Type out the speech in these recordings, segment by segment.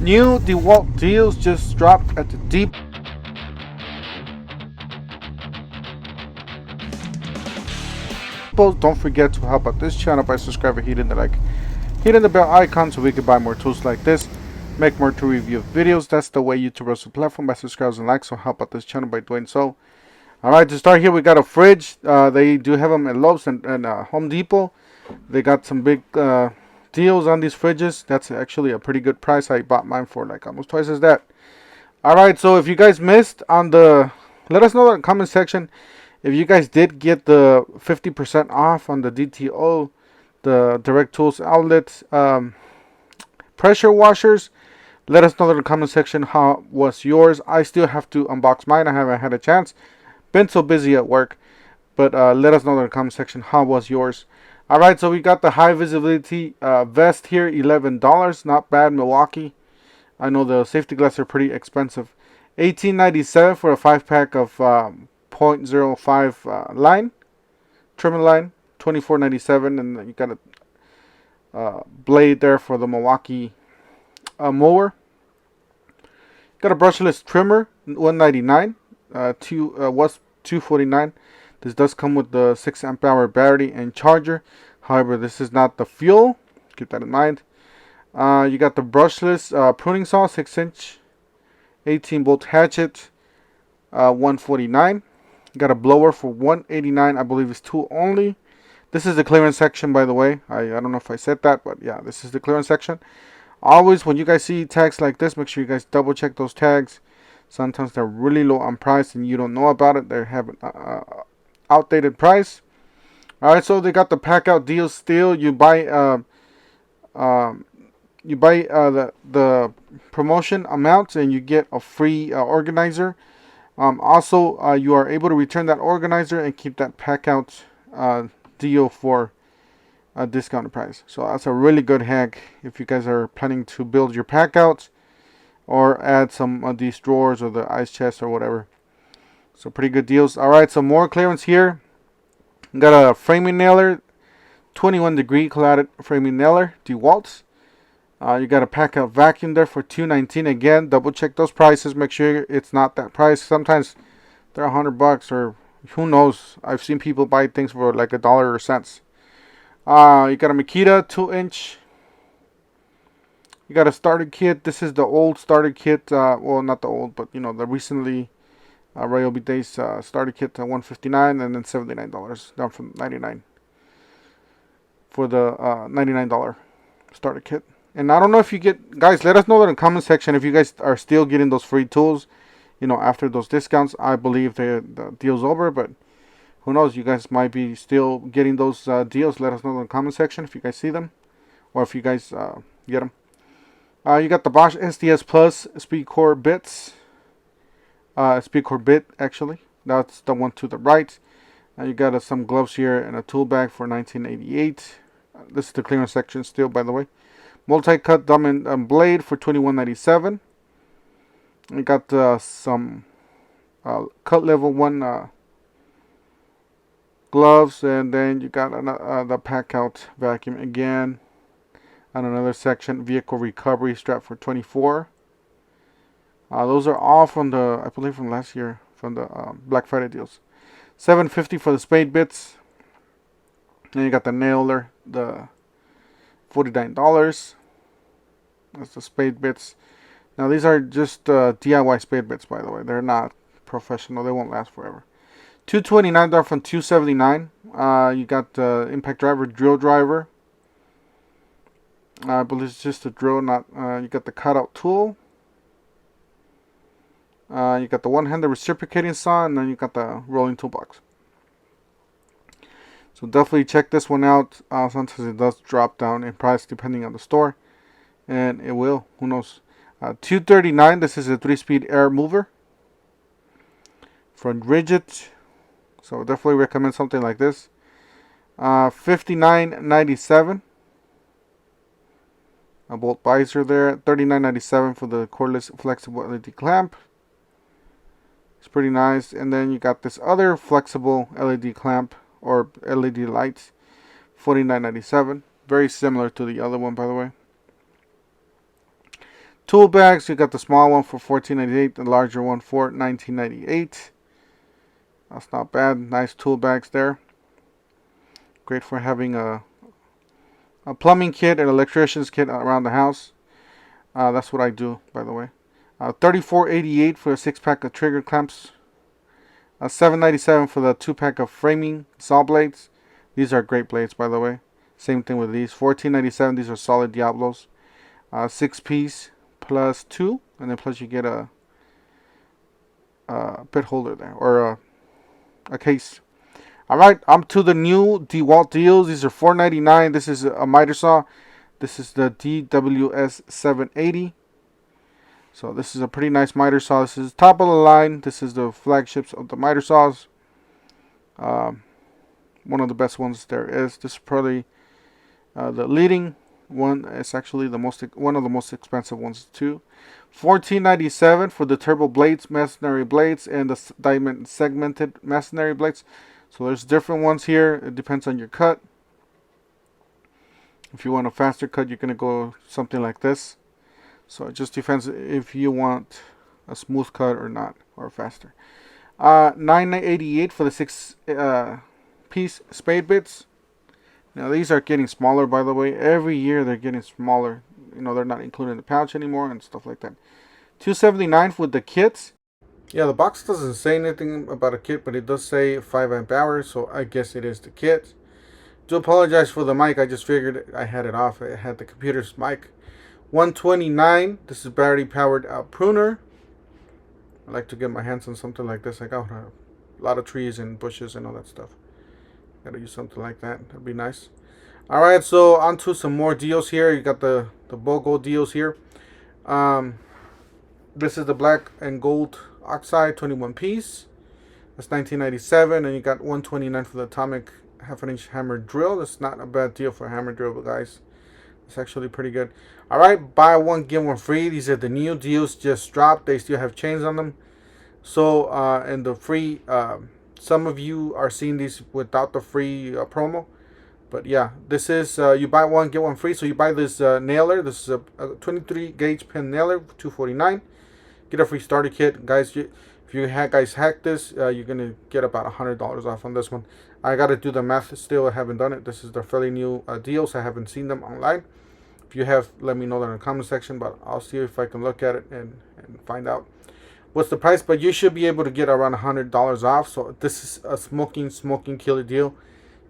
New DeWalt deals just dropped at the deep. Don't forget to help out this channel by subscribing, hitting the like, hitting the bell icon so we can buy more tools like this, make more to review videos. That's the way YouTube runs the platform, by subscribing and likes. So help out this channel by doing so. Alright, to start here, we got a fridge. They do have them at Lowe's and Home Depot. They got some big deals on these fridges. That's actually a pretty good price. I bought mine for like almost twice as that. Alright, so if you guys missed on the, let us know in the comment section if you guys did get the 50% off on the DTO, the Direct Tools outlet pressure washers. Let us know in the comment section how was yours. I still have to unbox mine. I haven't had a chance. Been so busy at work. But let us know in the comment section how was yours. Alright, so we got the high visibility vest here, $11. Not bad, Milwaukee. I know the safety glasses are pretty expensive. $18.97 for a 5-pack of 0.05 line, trimming line. $24.97, and you got a blade there for the Milwaukee mower. Got a brushless trimmer, $199. Was $249. This does come with the 6 amp hour battery and charger. However, this is not the fuel. Keep that in mind. You got the brushless pruning saw, 6-inch, 18-bolt hatchet, $149. You got a blower for $189. I believe it's tool only. This is the clearance section, by the way. I don't know if I said that, but yeah, this is the clearance section. Always, when you guys see tags like this, make sure you guys double check those tags. Sometimes they're really low on price and you don't know about it. They have an outdated price. Alright, so they got the Packout deal still. You buy the promotion amounts and you get a free organizer. Also, you are able to return that organizer and keep that Packout deal for a discounted price. So that's a really good hack if you guys are planning to build your Packouts or add some of these drawers or the ice chest or whatever. So pretty good deals. Alright, so more clearance here. Got a framing nailer, 21 degree cladded framing nailer, DeWalt. You got a Packout vacuum there for $219. Again, double check those prices. Make sure it's not that price. Sometimes they're $100 or who knows. I've seen people buy things for like $1 or cents. You got a Makita 2-inch. You got a starter kit. This is the old starter kit. Well, not the old, but you know the recently Ryobi days starter kit, $159 and then $79, down from $99 for the $99 starter kit. And I don't know if you get, guys, let us know that in the comment section if you guys are still getting those free tools, you know, after those discounts. I believe the deal's over, but who knows, you guys might be still getting those deals. Let us know in the comment section if you guys see them or if you guys get them. You got the Bosch SDS Plus speed core bits. Speed core bit, actually. That's the one to the right. You got some gloves here and a tool bag for $19.88. This is the clearance section still, by the way. Multi-cut thumb and blade for $21.97. You got some cut level 1 gloves, and then you got the Packout vacuum again. And another section, vehicle recovery strap for $24. Those are all from the, I believe, from last year, from the Black Friday deals. $7.50 for the spade bits. Then you got the nailer, the $49. That's the spade bits. Now these are just DIY spade bits, by the way. They're not professional. They won't last forever. $229 from $279. You got the impact driver, drill driver. I believe it's just a drill, not. You got the cutout tool. You got the one-handed reciprocating saw, and then you got the rolling toolbox. So definitely check this one out. Sometimes it does drop down in price depending on the store, and it will. Who knows? $239. This is a 3-speed air mover from Rigid. So definitely recommend something like this. $59.97. A bolt visor there. $39.97 for the cordless flexible LED clamp. It's pretty nice. And then you got this other flexible LED clamp or LED lights. $49.97. Very similar to the other one, by the way. Tool bags, you got the small one for $14.98, the larger one for $19.98. That's not bad. Nice tool bags there. Great for having a plumbing kit and electrician's kit around the house. That's what I do, by the way. $34.88 for a 6-pack of trigger clamps. $7.97 for the 2-pack of framing saw blades. These are great blades, by the way. Same thing with these. $14.97. These are solid Diablos. 6-piece plus 2, and then plus you get a bit holder there, or a case. All right, I'm to the new DeWalt deals. These are $4.99. This is a miter saw. This is the DWS 780. So this is a pretty nice miter saw. This is top of the line. This is the flagships of the miter saws. One of the best ones there is. This is probably the leading one. It's actually one of the most expensive ones too. $14.97 for the turbo blades, masonry blades, and the diamond segmented masonry blades. So there's different ones here. It depends on your cut. If you want a faster cut, you're gonna go something like this. So it just depends if you want a smooth cut or not, or faster. $9.88 for the 6-piece spade bits. Now these are getting smaller, by the way. Every year they're getting smaller. You know, they're not included in the pouch anymore and stuff like that. $2.79 with the kits. Yeah, the box doesn't say anything about a kit, but it does say 5 amp hours, so I guess it is the kit. Do apologize for the mic. I just figured I had it off. I had the computer's mic. $129. This is battery powered pruner. I like to get my hands on something like this. I got a lot of trees and bushes and all that stuff. Gotta use something like that. That'd be nice. Alright, so on to some more deals here. You got the BOGO deals here. This is the black and gold oxide 21 piece. That's $19.97, and you got $129 for the atomic 1/2 inch hammer drill. That's not a bad deal for a hammer drill, but guys, it's actually pretty good. Alright, buy one get one free. These are the new deals just dropped. They still have chains on them. So and the free, some of you are seeing these without the free promo. But yeah, this is you buy one get one free. So you buy this nailer. This is a 23 gauge pin nailer for $249. Get a free starter kit, guys. If you guys hack this, you're gonna get about $100 off on this one. I gotta do the math still. I haven't done it. This is the fairly new deals. I haven't seen them online. If you have, let me know that in the comment section. But I'll see if I can look at it and find out what's the price. But you should be able to get around $100 off. So this is a smoking killer deal.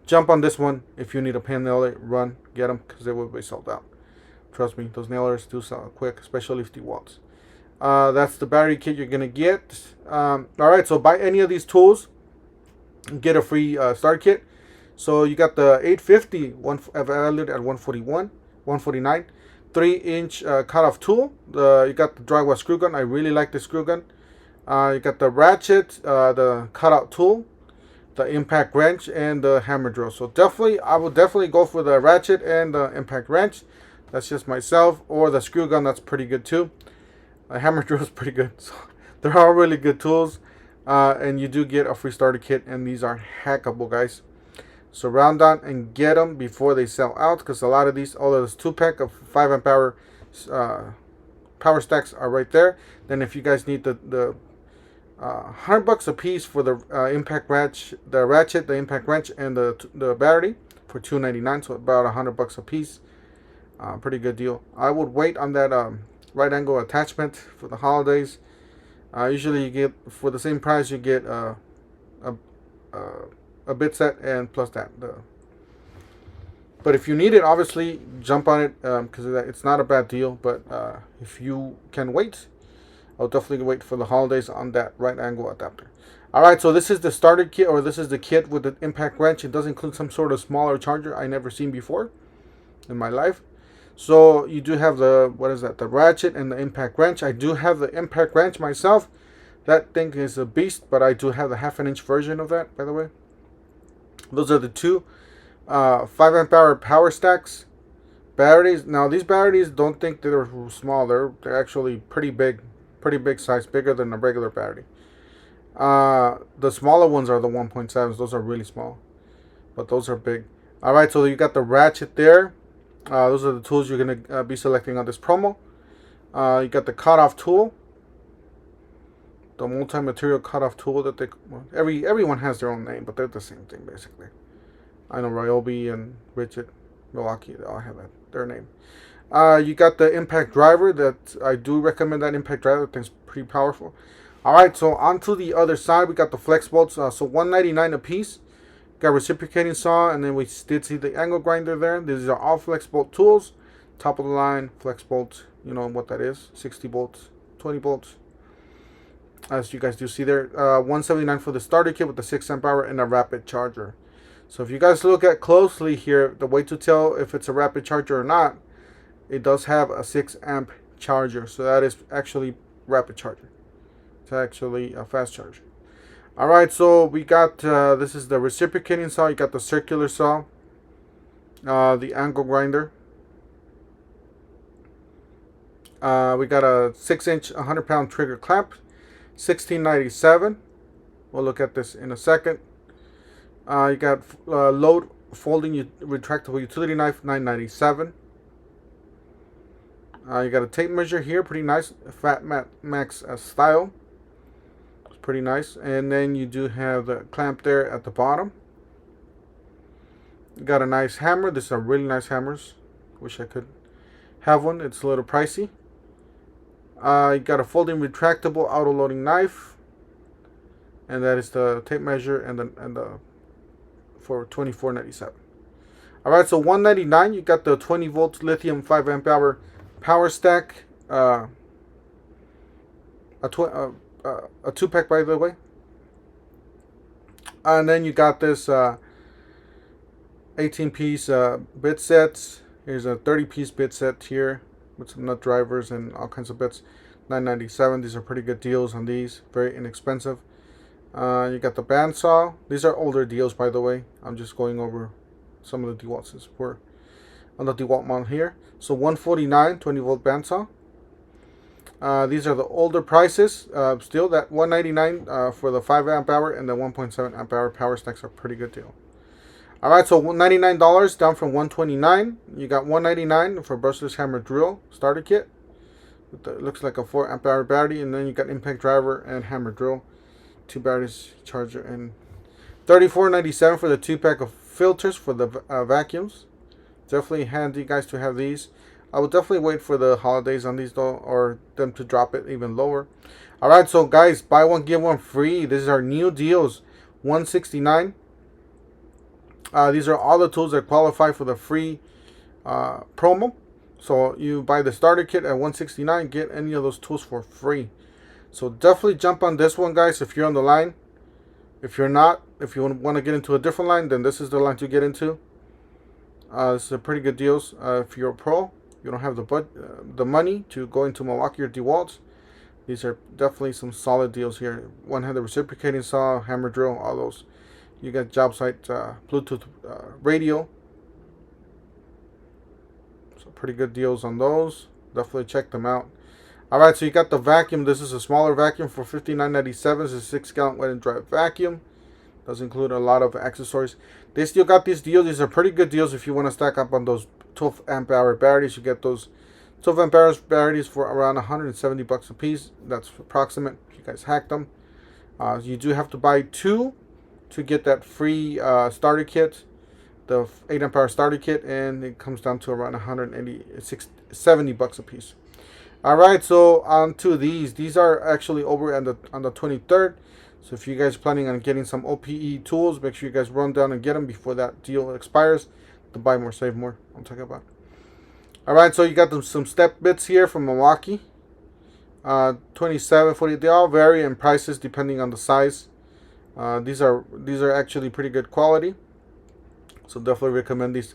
Jump on this one. If you need a pin nailer, run, get them, because they will be sold out. Trust me, those nailers do sell quick, especially if DeWalt's. That's the battery kit you're gonna get. Alright, so buy any of these tools, get a free starter kit. So you got the 850 one valued at $149, 3-inch cutoff tool. You got the drywall screw gun. I really like the screw gun. You got the ratchet, the cutout tool, the impact wrench, and the hammer drill. So I would definitely go for the ratchet and the impact wrench. That's just myself. Or the screw gun. That's pretty good too. A hammer drill is pretty good. So they're all really good tools, and you do get a free starter kit, and these are hackable, guys. So round on and get them before they sell out, because a lot of these, all of this 2-pack of 5 amp hour power stacks are right there. Then if you guys need the $100 a piece for the impact wrench, the ratchet, the impact wrench, and the battery for $2.99, so about $100 a piece. Pretty good deal. I would wait on that right angle attachment for the holidays. Usually you get, for the same price, you get a bit set and plus that. But if you need it, obviously jump on it, because it's not a bad deal. But if you can wait, I'll definitely wait for the holidays on that right angle adapter. Alright, so this is the starter kit, or this is the kit with the impact wrench. It does include some sort of smaller charger I never seen before in my life. So you do have the, what is that, the ratchet and the impact wrench. I do have the impact wrench myself. That thing is a beast, but I do have the 1/2 inch version of that, by the way. Those are the two 5 amp hour power stacks. Batteries. Now these batteries, don't think they're small. They're actually pretty big size, bigger than a regular battery. The smaller ones are the 1.7s. Those are really small, but those are big. Alright, so you got the ratchet there. Those are the tools you're going to be selecting on this promo. You got the cutoff tool, the multi-material cutoff tool that everyone has their own name, but they're the same thing basically. I know Ryobi and Richard, Milwaukee, they all have their name. You got the impact driver. That I do recommend that impact driver. That thing's pretty powerful. All right, so onto the other side, we got the FlexVolts. So $199 a piece. Got reciprocating saw, and then we did see the angle grinder there. These are all FlexVolt tools. Top of the line FlexVolt. You know what that is? 60 volts, 20 volts. As you guys do see there, $179 for the starter kit with the 6 amp hour and a rapid charger. So if you guys look at closely here, the way to tell if it's a rapid charger or not, it does have a 6 amp charger. So that is actually rapid charger. It's actually a fast charger. Alright, so we got, this is the reciprocating saw. You got the circular saw, the angle grinder. We got a 6-inch, 100-pound trigger clamp, $16.97. We'll look at this in a second. You got load folding retractable utility knife, $9.97. You got a tape measure here, pretty nice, Fat Max style. It's pretty nice. And then you do have the clamp there at the bottom. You got a nice hammer. These are really nice hammers. Wish I could have one. It's a little pricey. You got a folding retractable auto loading knife, and that is the tape measure and the for $24.97. All right, so $199. You got the 20 volts lithium 5 amp hour power stack, a 2-pack by the way, and then you got this 18-piece bit sets. Here's a 30-piece bit set here with some nut drivers and all kinds of bits. $9.97. These are pretty good deals on these. Very inexpensive. You got the bandsaw. These are older deals, by the way. I'm just going over some of the DeWalt since we're on the DeWalt model here. So $149, 20-volt bandsaw. These are the older prices. Still, that $199 for the 5 amp hour and the 1.7 amp hour power stacks are a pretty good deal. All right, so $99 down from $129. You got $199 for brushless hammer drill starter kit. It looks like a 4 amp hour battery, and then you got impact driver and hammer drill, 2 batteries, charger, and $34.97 for the 2-pack of filters for the vacuums. Definitely handy, guys, to have these. I would definitely wait for the holidays on these though, or them to drop it even lower. All right, so guys, buy one get one free. These are new deals. $169. These are all the tools that qualify for the free promo. So you buy the starter kit at $169, get any of those tools for free. So definitely jump on this one, guys, if you're on the line. If you're not, if you want to get into a different line, then this is the line to get into. This is a pretty good deals. If you're a pro, you don't have the money to go into Milwaukee or DeWalt, these are definitely some solid deals here. One-handed reciprocating saw, hammer drill, all those. You got job site Bluetooth radio. So pretty good deals on those. Definitely check them out. Alright, so you got the vacuum. This is a smaller vacuum for $59.97. It's a 6-gallon wet and dry vacuum. Does include a lot of accessories. They still got these deals. These are pretty good deals if you want to stack up on those 12 amp hour batteries. You get those 12 amp hour batteries for around $170 a piece. That's approximate. You guys hacked them. You do have to buy 2 to get that free starter kit, the 8 amp hour starter kit, and it comes down to around $70 a piece. All right, so on to these. These are actually over on the 23rd. So if you guys are planning on getting some OPE tools, make sure you guys run down and get them before that deal expires. To buy more, save more. I'm talking about. All right, so you got some step bits here from Milwaukee. 27, 40. They all vary in prices depending on the size. These are actually pretty good quality. So definitely recommend these.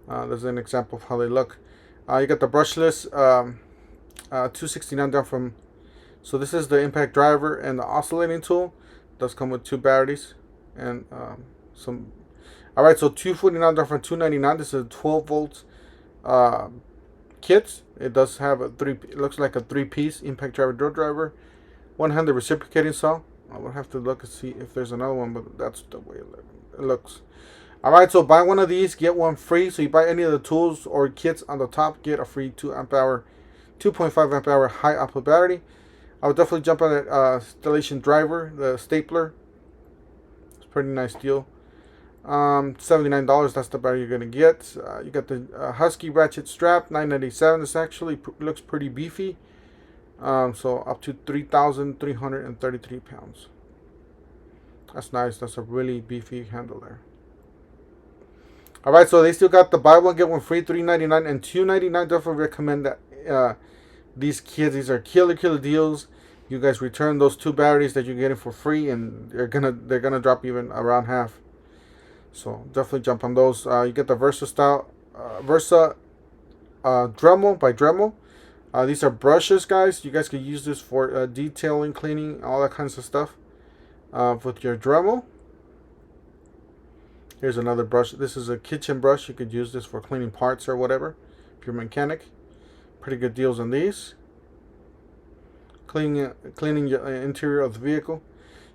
There's an example of how they look. You got the brushless. $269 down from. So this is the impact driver and the oscillating tool. Does come with 2 batteries and some. All right, so $249 down from $299. This is a 12 volt kit. It does have it looks like a 3-piece impact driver, drill driver, one-handed reciprocating saw. I will have to look and see if there's another one, but that's the way it looks. All right, so buy one of these, get one free. So you buy any of the tools or kits on the top, get a free 2 amp hour 2.5 amp hour high output battery. I would definitely jump on that installation driver, the stapler. It's a pretty nice deal. $79, that's the battery you're gonna get. You got the Husky ratchet strap, $9.97. This actually looks pretty beefy. So up to 3,333 pounds. That's nice. That's a really beefy handle there. All right, so they still got the buy one get one free, $3.99 and $2.99. Definitely recommend that. These are killer deals. You guys return those 2 batteries that you're getting for free, and they're gonna drop even around half. So definitely jump on those. You get the Versa Dremel by Dremel. These are brushes, guys. You guys can use this for detailing, cleaning, all that kinds of stuff with your Dremel. Here's another brush. This is a kitchen brush. You could use this for cleaning parts or whatever if you're a mechanic. Pretty good deals on these. Cleaning your interior of the vehicle.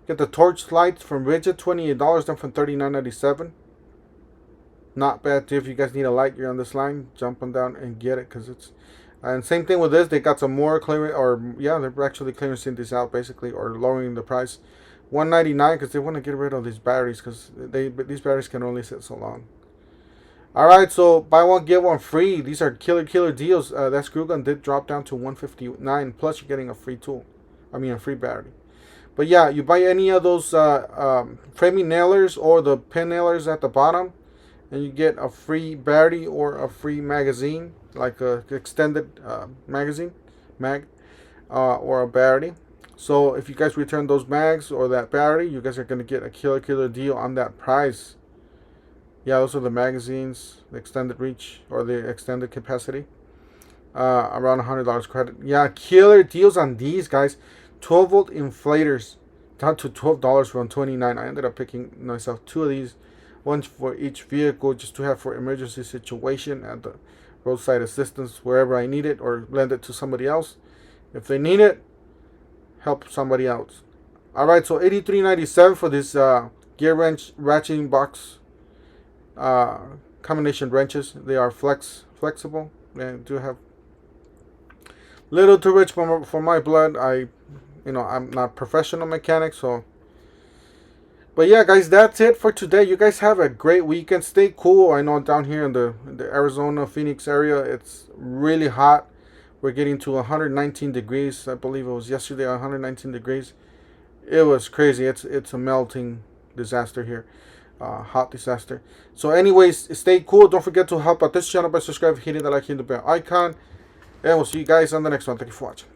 Get the torch lights from Rigid, $28, down from $39.97. Not bad too. If you guys need a light, you're on this line, jump on down and get it, because it's. And same thing with this. They got some more clearance, or yeah, they're actually clearancing this out basically, or lowering the price. $199 because they want to get rid of these batteries, because these batteries can only sit so long. All right, so buy one get one free. These are killer deals. That screw gun did drop down to $159. Plus, you're getting a free tool. I mean, a free battery. But yeah, you buy any of those framing nailers or the pin nailers at the bottom, and you get a free battery or a free magazine, like a extended magazine, or a battery. So if you guys return those mags or that battery, you guys are gonna get a killer deal on that price. Yeah, those are the magazines, the extended reach or the extended capacity. Around $100 credit. Yeah, killer deals on these, guys. 12-volt inflators down to $12 from $29. I ended up picking myself 2 of these, one for each vehicle, just to have for emergency situation and the roadside assistance wherever I need it, or lend it to somebody else if they need it. Help somebody else. All right, so $83.97 for this gear wrench ratcheting box combination wrenches. They are flexible. They do have little too rich for my blood. I'm not professional mechanic, so. But yeah, guys, that's it for today. You guys have a great weekend. Stay cool. I know down here in the Arizona, Phoenix area, it's really hot. We're getting to 119 degrees. I believe it was yesterday, 119 degrees. It was crazy. It's a melting disaster here. Hot disaster. So anyways, stay cool. Don't forget to help out this channel by subscribing, hitting the like, hitting the bell icon. And we'll see you guys on the next one. Thank you for watching.